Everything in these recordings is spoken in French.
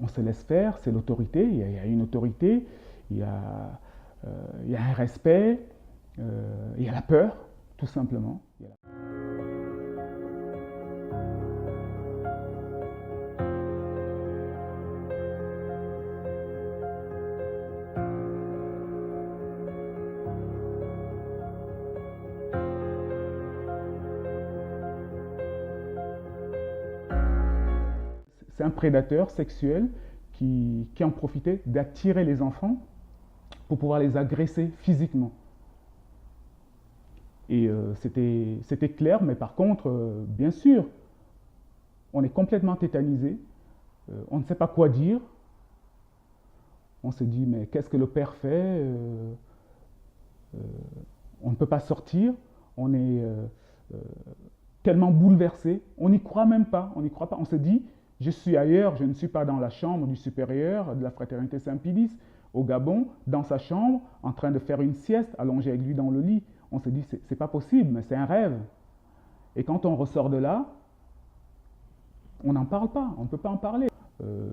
on se laisse faire, c'est l'autorité, il y a une autorité, il y a, il y a un respect, il y a la peur, tout simplement. C'est un prédateur sexuel qui en profitait d'attirer les enfants pour pouvoir les agresser physiquement. Et c'était clair, mais par contre, bien sûr, on est complètement tétanisé, on ne sait pas quoi dire, on se dit, mais qu'est-ce que le père fait on ne peut pas sortir, on est tellement bouleversé, on n'y croit même pas, on n'y croit pas, on se dit, je suis ailleurs, je ne suis pas dans la chambre du supérieur de la fraternité Saint-Pédis, au Gabon, dans sa chambre, en train de faire une sieste, allongé avec lui dans le lit. On se dit, c'est pas possible, mais c'est un rêve. Et quand on ressort de là, on n'en parle pas, on ne peut pas en parler.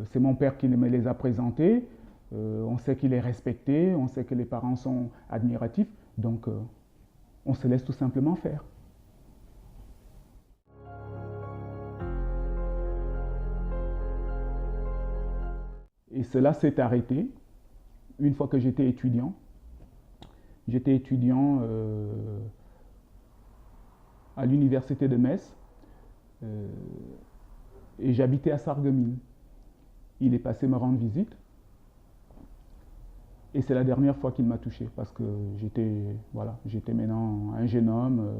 C'est mon père qui me les a présentés, on sait qu'il est respecté, on sait que les parents sont admiratifs, donc on se laisse tout simplement faire. Et cela s'est arrêté une fois que j'étais étudiant. J'étais étudiant à l'université de Metz euh, et j'habitais à Sarreguemines. Il est passé me rendre visite et c'est la dernière fois qu'il m'a touché parce que j'étais maintenant un jeune homme,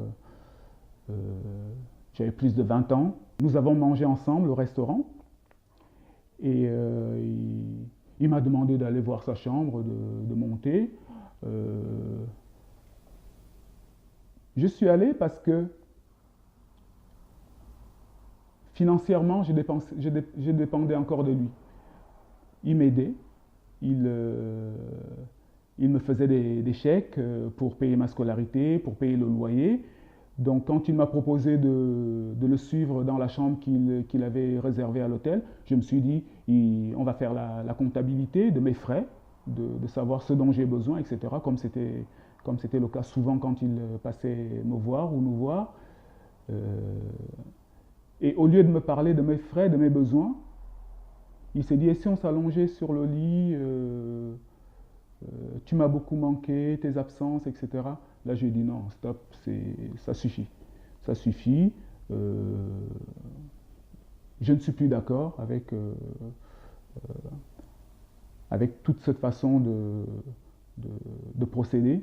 j'avais plus de 20 ans. Nous avons mangé ensemble au restaurant et il m'a demandé d'aller voir sa chambre, de monter. Je suis allé parce que financièrement, je dépendais encore de lui. Il m'aidait, il, il me faisait des chèques pour payer ma scolarité, pour payer le loyer. Donc quand il m'a proposé de le suivre dans la chambre qu'il avait réservée à l'hôtel, je me suis dit, on va faire la comptabilité de mes frais, de savoir ce dont j'ai besoin, etc. Comme c'était le cas souvent quand il passait me voir ou nous voir. Et au lieu de me parler de mes frais, de mes besoins, il s'est dit, et si on s'allongeait sur le lit, tu m'as beaucoup manqué, tes absences, etc. Là, j'ai dit non, stop, ça suffit. Ça suffit. Je ne suis plus d'accord avec toute cette façon de procéder.